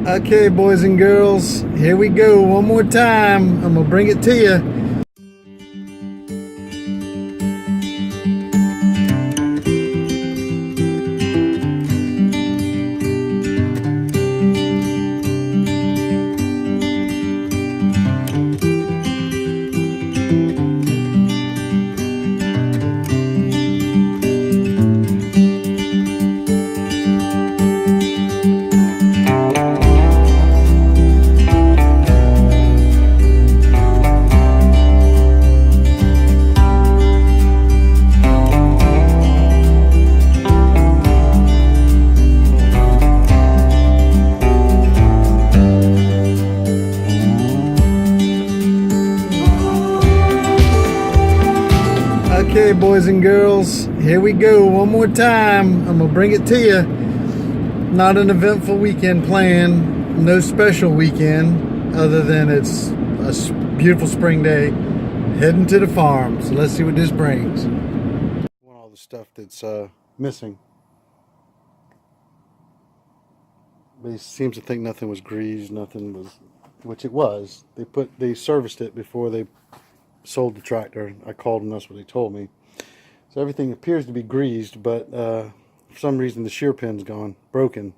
Okay, boys and girls, here we go one more time. I'm gonna bring it to you. Okay, boys and girls, here we go one more time. I'm gonna bring it to you. Not an eventful weekend planned, no special weekend other than it's a beautiful spring day. Heading to the farm, so let's see what this brings. All the stuff that's missing. They seem to think nothing was greased, nothing was, which it was. They serviced it before they sold the tractor. I called them, that's what they told me. So everything appears to be greased, but for some reason the shear pin's gone, broken,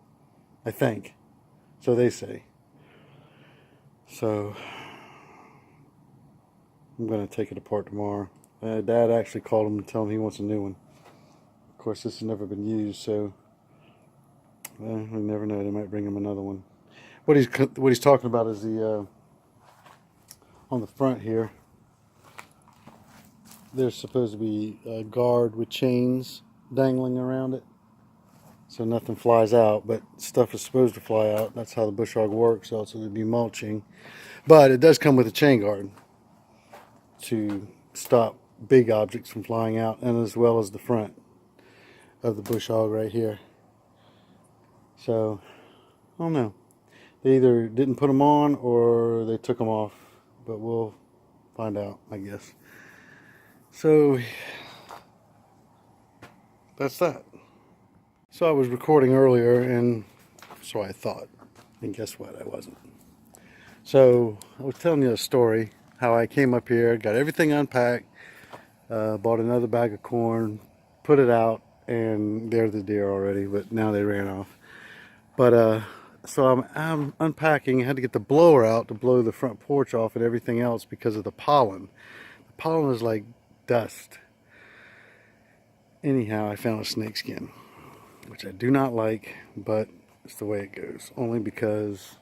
I think. So they say. So I'm going to take it apart tomorrow. Dad actually called him and told him he wants a new one. Of course, this has never been used, so we never know. They might bring him another one. What he's talking about is the on the front here. There's supposed to be a guard with chains dangling around it, so nothing flies out, but stuff is supposed to fly out. That's how the bush hog works. Also, there'd be mulching, but it does come with a chain guard to stop big objects from flying out, and as well as the front of the bush hog right here. So I don't know, they either didn't put them on or they took them off, but we'll find out, I guess. So that's that. So I was recording earlier, and so I thought, and guess what, I wasn't. So I was telling you a story how I came up here, got everything unpacked, bought another bag of corn, put it out, and there's the deer already, but now they ran off. But so I'm unpacking. I had to get the blower out to blow the front porch off and everything else because of the pollen. The pollen is like dust. Anyhow, I found a snake skin, which I do not like, but it's the way it goes. Only because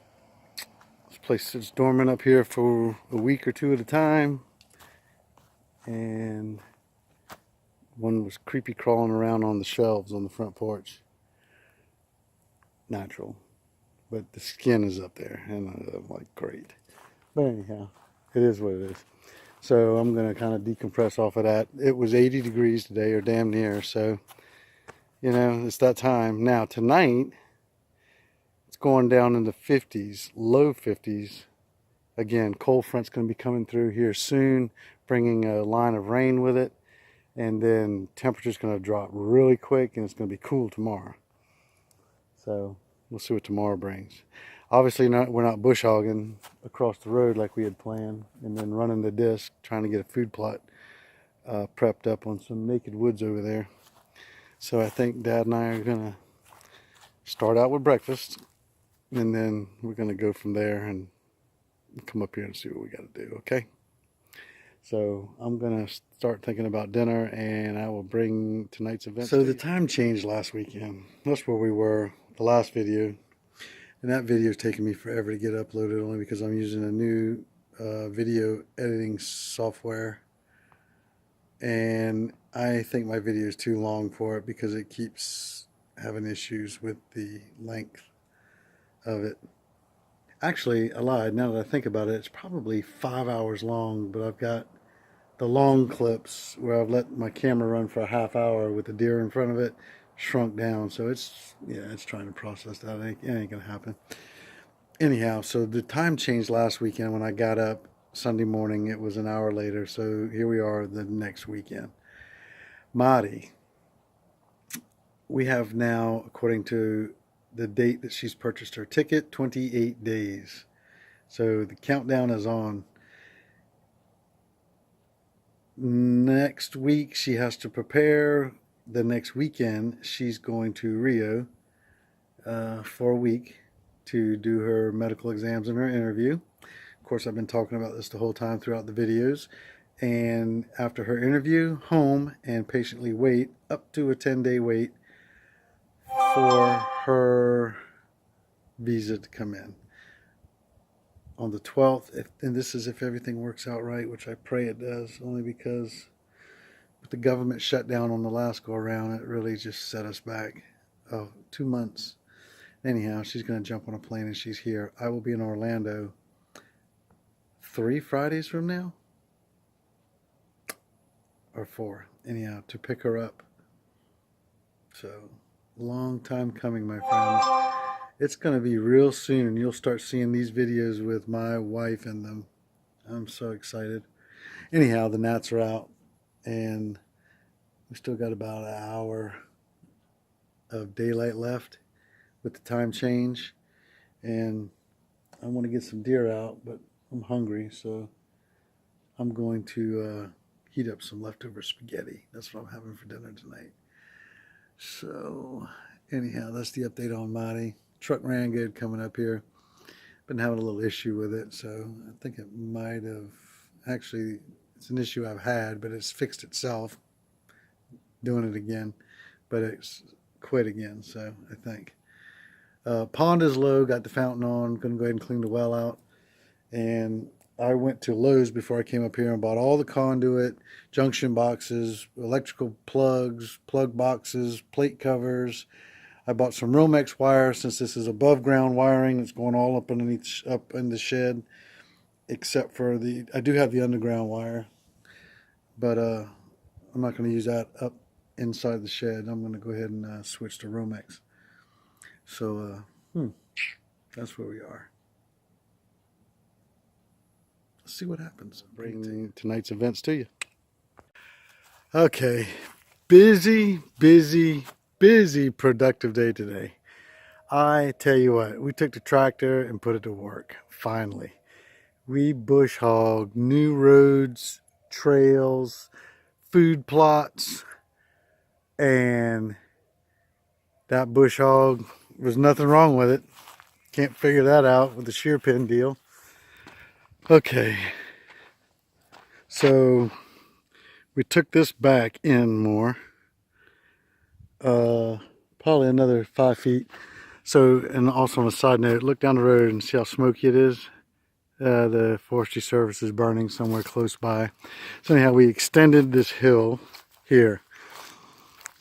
this place sits dormant up here for a week or two at a time, and one was creepy crawling around on the shelves on the front porch. Natural, but the skin is up there, and I'm like, great. But anyhow, it is what it is. So I'm going to kind of decompress off of that. It was 80 degrees today, or damn near, so you know, it's that time. Now tonight it's going down in the 50s, low 50s. Again, cold front's going to be coming through here soon, bringing a line of rain with it, and then temperature's going to drop really quick, and it's going to be cool tomorrow. So we'll see what tomorrow brings. Obviously we're not bush hogging across the road like we had planned, and then running the disc trying to get a food plot prepped up on some naked woods over there. So I think Dad and I are going to start out with breakfast, and then we're going to go from there and come up here and see what we got to do, okay? So I'm going to start thinking about dinner, and I will bring tonight's event. So the time changed last weekend. That's where we were, the last video. And that video is taking me forever to get uploaded, only because I'm using a new video editing software. And I think my video is too long for it because it keeps having issues with the length of it. Actually, I lied. Now that I think about it, it's probably 5 hours long, but I've got the long clips where I've let my camera run for a half hour with the deer in front of it shrunk down. So it's trying to process that. It ain't gonna happen. Anyhow, so the time changed last weekend. When I got up Sunday morning, it was an hour later. So here we are the next weekend. Marty, we have now, according to the date that she's purchased her ticket, 28 days. So the countdown is on. Next week she has to prepare. The next weekend she's going to Rio for a week to do her medical exams and her interview. Of course, I've been talking about this the whole time throughout the videos. And after her interview, home and patiently wait up to a 10-day wait for her visa to come in. On the 12th, and this is if everything works out right, which I pray it does, only because with the government shutdown on the last go around, it really just set us back 2 months. Anyhow, she's going to jump on a plane and she's here. I will be in Orlando 3 Fridays from now, or 4, anyhow, to pick her up. So, long time coming, my friends. It's going to be real soon, and you'll start seeing these videos with my wife in them. I'm so excited. Anyhow, the gnats are out, and we still got about an hour of daylight left with the time change. And I want to get some deer out, but I'm hungry, so I'm going to heat up some leftover spaghetti. That's what I'm having for dinner tonight. So, anyhow, that's the update on Marty. Truck ran good coming up here. Been having a little issue with it, so I think it might have, actually, it's an issue I've had, but it's fixed itself. Doing it again, but it's quit again, so I think. Pond is low, got the fountain on, gonna go ahead and clean the well out. And I went to Lowe's before I came up here and bought all the conduit, junction boxes, electrical plugs, plug boxes, plate covers. I bought some Romex wire, since this is above ground wiring. It's going all up underneath, up in the shed, except for I do have the underground wire, but I'm not going to use that up inside the shed. I'm going to go ahead and switch to Romex. So that's where we are. Let's see what happens. Bring tonight's events to you. Okay, busy, productive day today. I tell you what, we took the tractor and put it to work, finally. We bush hogged new roads, trails, food plots, and that bush hog, was nothing wrong with it. Can't figure that out with the shear pin deal. Okay, so we took this back in more, probably another 5 feet. So, and also on a side note, look down the road and see how smoky it is. The forestry service is burning somewhere close by. So anyhow, we extended this hill here,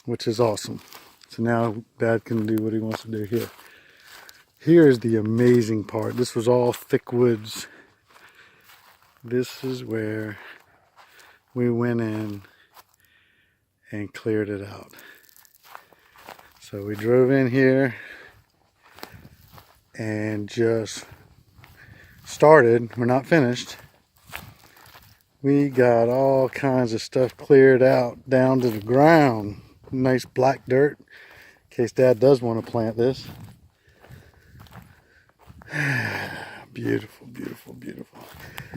which is awesome. So now Dad can do what he wants to do here. Here's the amazing part. This was all thick woods. This is where we went in and cleared it out. So we drove in here and just started. We're not finished. We got all kinds of stuff cleared out down to the ground. Nice black dirt, in case Dad does want to plant this. Beautiful, beautiful, beautiful.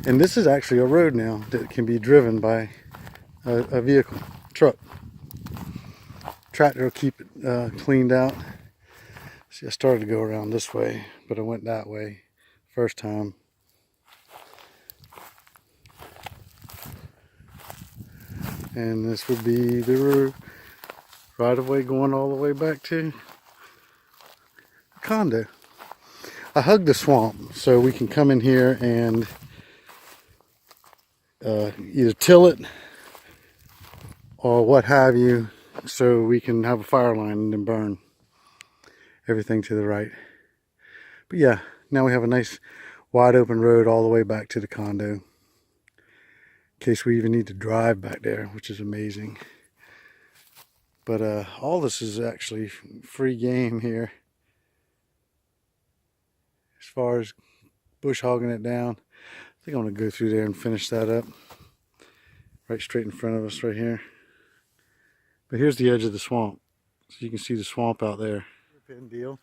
And this is actually a road now that can be driven by a vehicle, truck. Tractor will keep it cleaned out. See, I started to go around this way, but I went that way first time. And this would be the right of way going all the way back to the condo. I hugged the swamp so we can come in here and either till it or what have you, so we can have a fire line and then burn everything to the right. But yeah, now we have a nice wide open road all the way back to the condo, in case we even need to drive back there, which is amazing. But all this is actually free game here as far as bush hogging it down. I think I'm going to go through there and finish that up right straight in front of us right here. But here's the edge of the swamp, so you can see the swamp out there. Pin deal.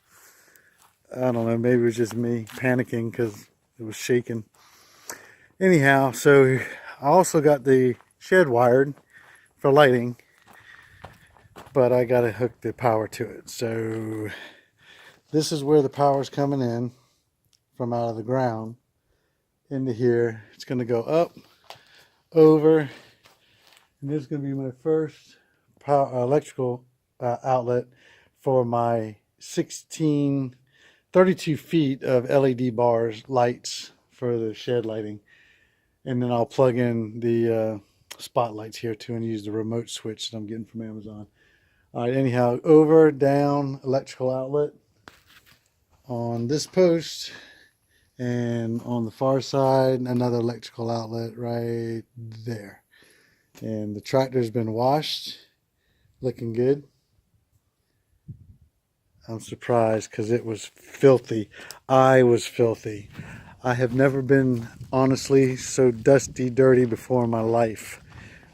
I don't know, maybe it was just me panicking because it was shaking. Anyhow, so I also got the shed wired for lighting, but I got to hook the power to it. So this is where the power is coming in from out of the ground into here. It's going to go up, over, and this is going to be my first power, electrical outlet for my 32 feet of LED bars lights for the shed lighting. And then I'll plug in the spotlights here too and use the remote switch that I'm getting from Amazon. All right, anyhow, over, down, electrical outlet on this post, and on the far side, another electrical outlet right there. And the tractor's been washed, looking good. I'm surprised because it was filthy. I was filthy. I have never been, honestly, so dusty, dirty before in my life,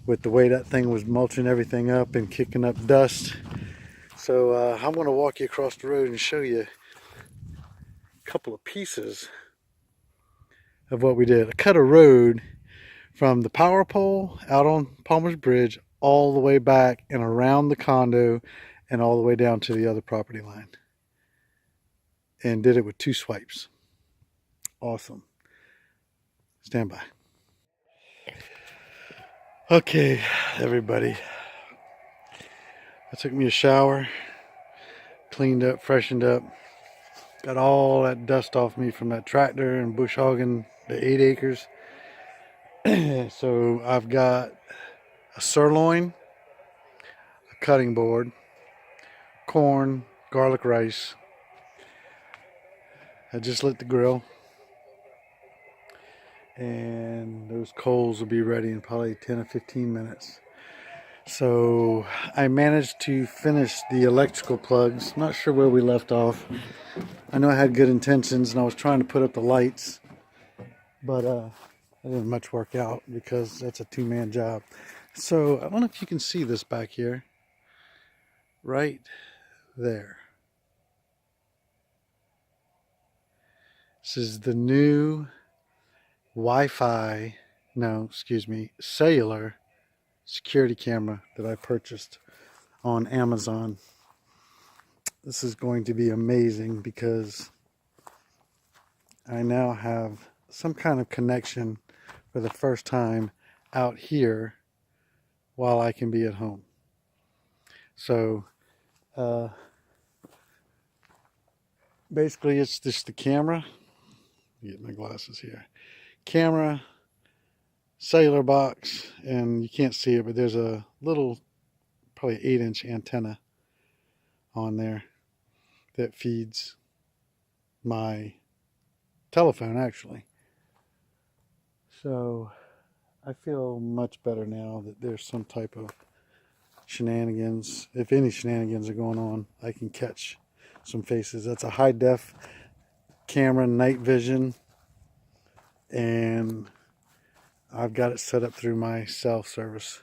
with the way that thing was mulching everything up and kicking up dust. So I'm going to walk you across the road and show you a couple of pieces of what we did. I cut a road from the power pole out on Palmer's Bridge all the way back and around the condo and all the way down to the other property line. And did it with 2 swipes. Awesome. Stand by. Okay, everybody. I took me a shower, cleaned up, freshened up, got all that dust off me from that tractor and bush hogging the 8 acres. So I've got a sirloin, a cutting board, corn, garlic rice. I just lit the grill, and those coals will be ready in probably 10 or 15 minutes. So I managed to finish the electrical plugs. Not sure where we left off. I know I had good intentions and I was trying to put up the lights, but it didn't much work out because that's a 2-man job. So I don't know if you can see this back here, right there. This is the new Wi-Fi, no, excuse me, cellular security camera that I purchased on Amazon. This is going to be amazing because I now have some kind of connection for the first time out here while I can be at home. So basically it's just the camera. Get my glasses here. Camera, cellular box, and you can't see it, but there's a little, probably 8-inch antenna on there that feeds my telephone actually. So I feel much better now that there's some type of shenanigans. If any shenanigans are going on, I can catch some faces. That's a high def camera, night vision, and I've got it set up through my cell service.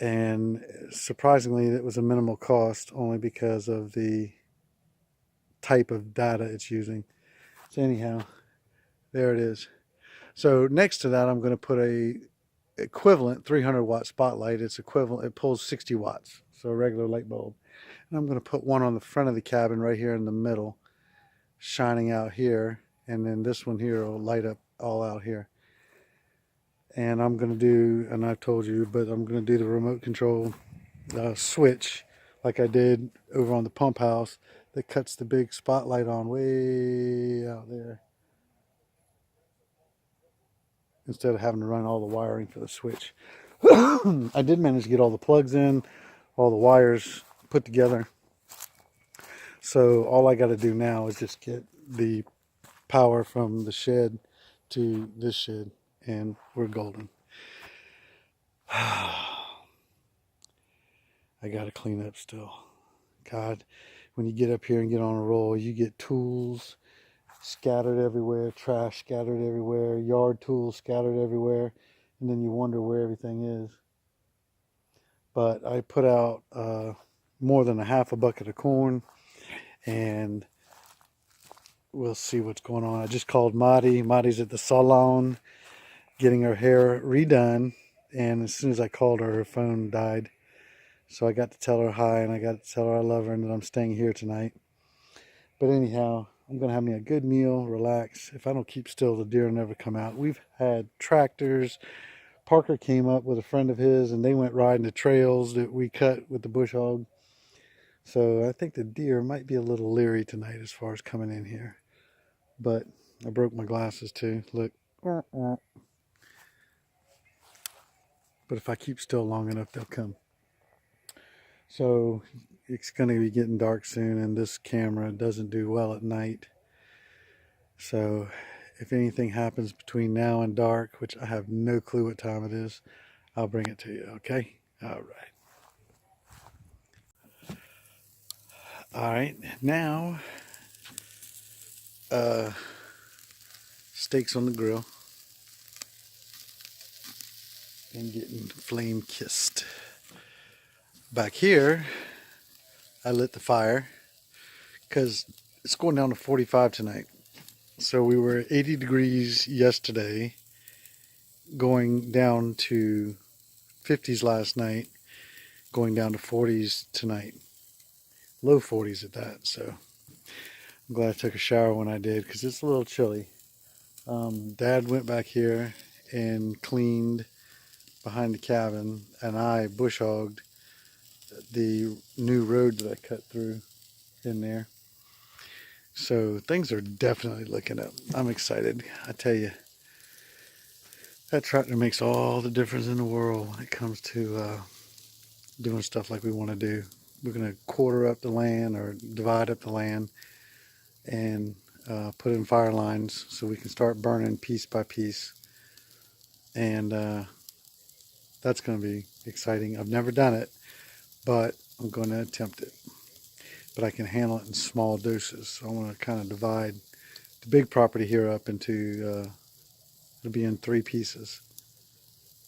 And surprisingly, it was a minimal cost only because of the type of data it's using. So anyhow, there it is. So next to that, I'm going to put a equivalent 300 watt spotlight. It's equivalent, it pulls 60 watts, so a regular light bulb. And I'm going to put one on the front of the cabin right here in the middle, shining out here, and then this one here will light up all out here. And I'm going to do, and I've told you, but I'm going to do the remote control switch like I did over on the pump house that cuts the big spotlight on way out there, instead of having to run all the wiring for the switch. I did manage to get all the plugs in, all the wires put together. So all I got to do now is just get the power from the shed to this shed, and we're golden. I got to clean up still. God, when you get up here and get on a roll, you get tools scattered everywhere, trash scattered everywhere, yard tools scattered everywhere, and then you wonder where everything is. But I put out more than a half a bucket of corn, and we'll see what's going on. I just called Maddie. Maddie's at the salon getting her hair redone. And as soon as I called her, her phone died. So I got to tell her hi, and I got to tell her I love her and that I'm staying here tonight. But anyhow, I'm going to have me a good meal, relax. If I don't keep still, the deer will never come out. We've had tractors. Parker came up with a friend of his, and they went riding the trails that we cut with the bush hog. So I think the deer might be a little leery tonight as far as coming in here. But I broke my glasses too. Look. But if I keep still long enough, they'll come. So it's going to be getting dark soon, and this camera doesn't do well at night. So if anything happens between now and dark, which I have no clue what time it is, I'll bring it to you, okay? All right, now steaks on the grill and getting flame kissed. Back here, I lit the fire because it's going down to 45 tonight. So we were 80 degrees yesterday, going down to 50s last night, going down to 40s tonight. Low 40s at that. So I'm glad I took a shower when I did because it's a little chilly. Dad went back here and cleaned behind the cabin, and I bush hogged the new road that I cut through in there. So things are definitely looking up. I'm excited. I tell you, that tractor makes all the difference in the world when it comes to doing stuff like we want to do. We're going to quarter up the land or divide up the land and put in fire lines so we can start burning piece by piece. And that's going to be exciting. I've never done it, but I'm going to attempt it. But I can handle it in small doses. So I want to kind of divide the big property here up into, it'll be in 3 pieces.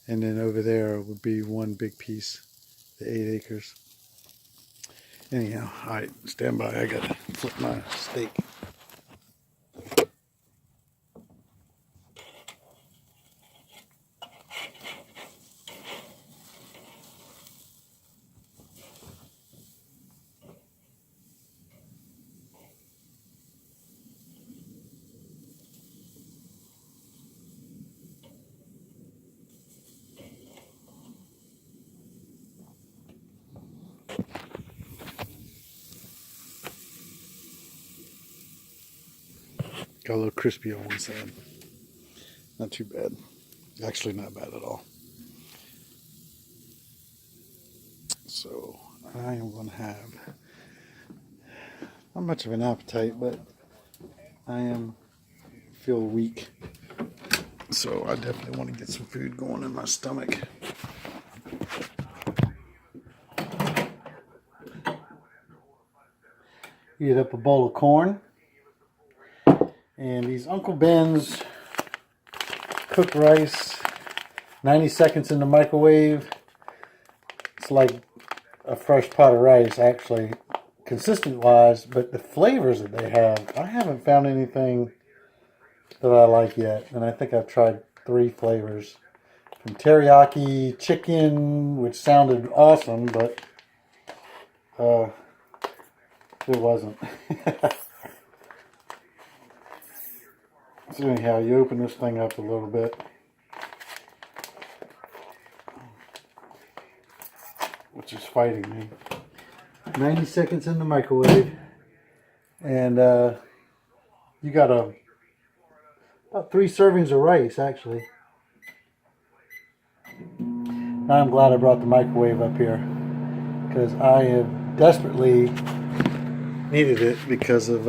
And then over there would be one big piece, the 8 acres. Anyhow, all right, stand by. I got to flip my steak. Got a little crispy on one side. Not too bad. Actually, not bad at all. So I am going to have not much of an appetite, but I feel weak. So I definitely want to get some food going in my stomach. Eat up a bowl of corn. And these Uncle Ben's cooked rice, 90 seconds in the microwave. It's like a fresh pot of rice, actually, consistent wise, but the flavors that they have, I haven't found anything that I like yet. And I think I've tried 3 flavors. From teriyaki chicken, which sounded awesome, but it wasn't. So anyhow, you open this thing up a little bit. Which is fighting me. 90 seconds in the microwave. And you got about 3 servings of rice, actually. Now I'm glad I brought the microwave up here, because I have desperately needed it because of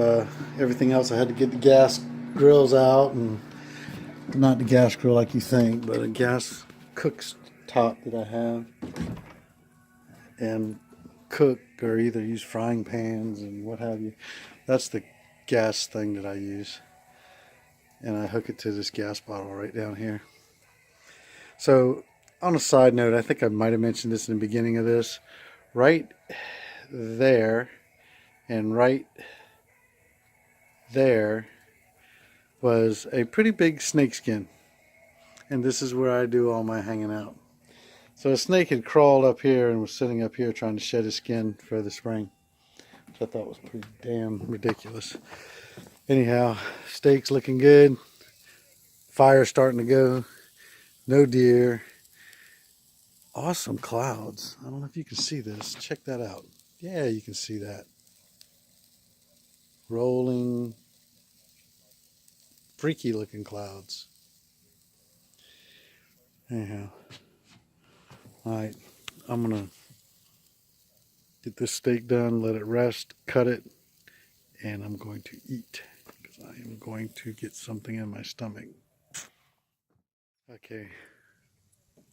everything else. I had to get the gas grills out, and not the gas grill like you think, but a gas cooktop that I have, and cook or either use frying pans and what have you. That's the gas thing that I use, and I hook it to this gas bottle right down here. So on a side note, I think I might have mentioned this in the beginning of this, right there and right there was a pretty big snake skin. And this is where I do all my hanging out. So a snake had crawled up here and was sitting up here trying to shed his skin for the spring, which I thought was pretty damn ridiculous. Anyhow, steak's looking good. Fire's starting to go. No deer. Awesome clouds. I don't know if you can see this. Check that out. Yeah, you can see that. Rolling, freaky looking clouds. Anyhow, alright, I'm gonna get this steak done, let it rest, cut it, and I'm going to eat because I am going to get something in my stomach. Okay,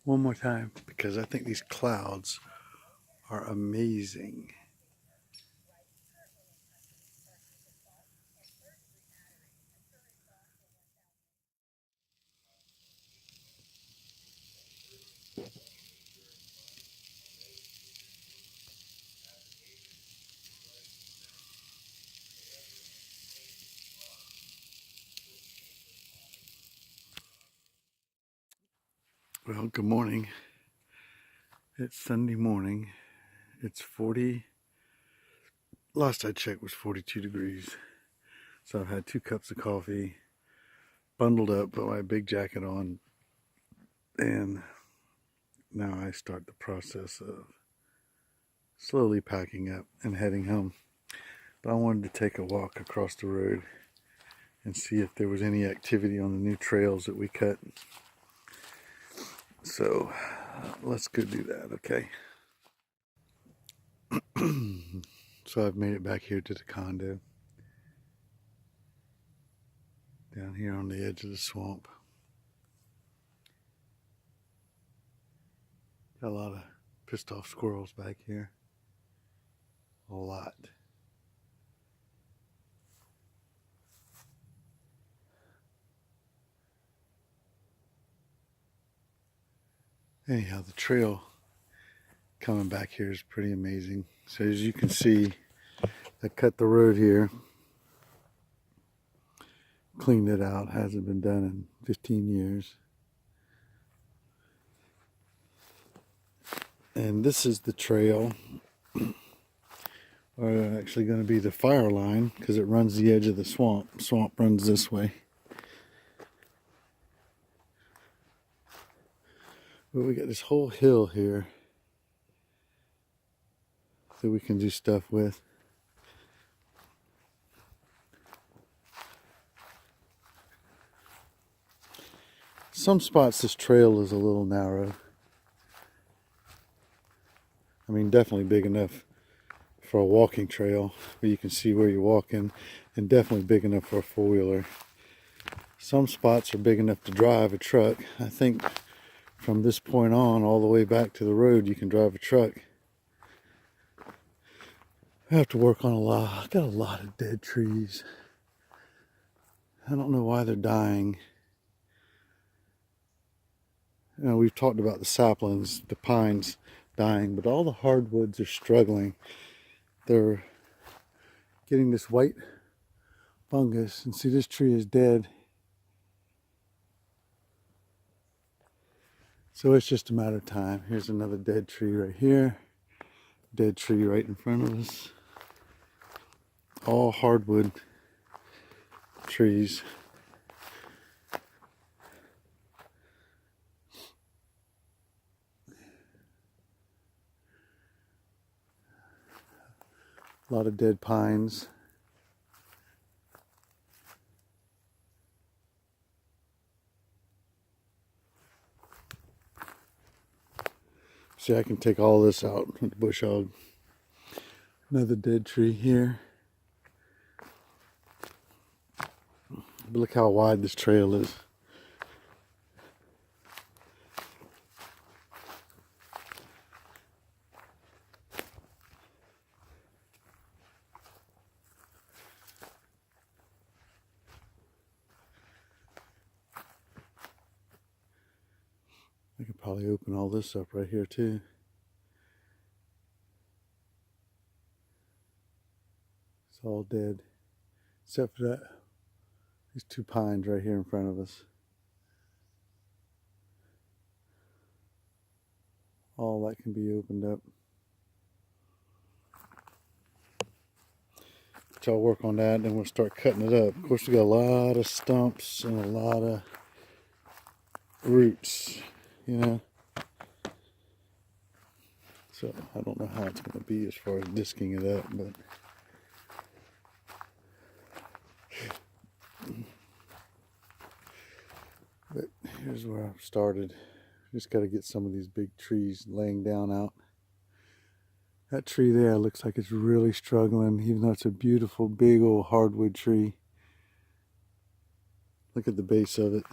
one more time because I think these clouds are amazing. Well, good morning. It's Sunday morning. It's 40, last I checked was 42 degrees. So I've had 2 cups of coffee, bundled up, put my big jacket on, and now I start the process of slowly packing up and heading home. But I wanted to take a walk across the road and see if there was any activity on the new trails that we cut. So let's go do that, okay? So I've made it back here to the condo, down here on the edge of the swamp. Got a lot of pissed off squirrels back here. A lot. Anyhow, the trail coming back here is pretty amazing. So as you can see, I cut the road here, cleaned it out. Hasn't been done in 15 years. And this is the trail, or actually going to be the fire line, because it runs the edge of the swamp. Swamp runs this way. But we got this whole hill here that we can do stuff with. Some spots this trail is a little narrow. I mean, definitely big enough for a walking trail where you can see where you're walking, and definitely big enough for a four-wheeler. Some spots are big enough to drive a truck. I think from this point on all the way back to the road you can drive a truck. I have to work on a lot. I've got a lot of dead trees. I don't know why they're dying. You know, we've talked about the saplings, the pines dying, but all the hardwoods are struggling. They're getting this white fungus, and see, this tree is dead. So it's just a matter of time. Here's another dead tree right here. Dead tree right in front of us. All hardwood trees. A lot of dead pines. See, I can take all this out with the bush hog. Another dead tree here. But look how wide this trail is. I could probably open all this up right here too. It's all dead, except for that These two pines right here in front of us. All that can be opened up. So I'll work on that, and then we'll start cutting it up. Of course, we got a lot of stumps and a lot of roots, you know. So I don't know how it's going to be as far as disking it up, but here's where I've started. Just got to get some of these big trees laying down out. That tree there looks like it's really struggling, even though it's a beautiful big old hardwood tree. Look at the base of it.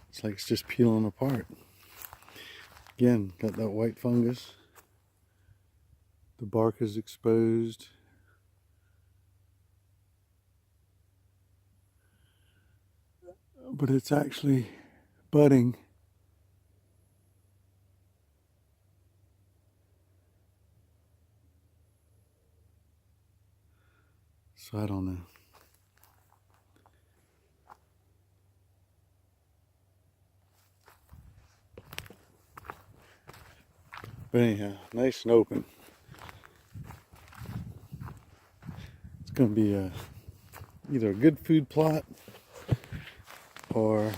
It's like it's just peeling apart. Again, got that white fungus. The bark is exposed. But it's actually budding. So I don't know. But anyhow, nice and open. It's going to be either a good food plot or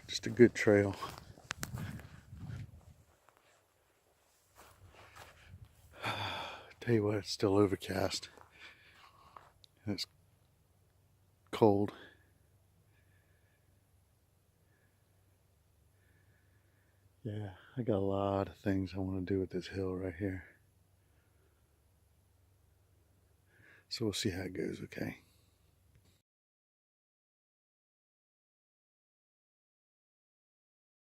just a good trail. Tell you what, it's still overcast. And it's cold. Yeah, I got a lot of things I want to do with this hill right here. So we'll see how it goes, okay?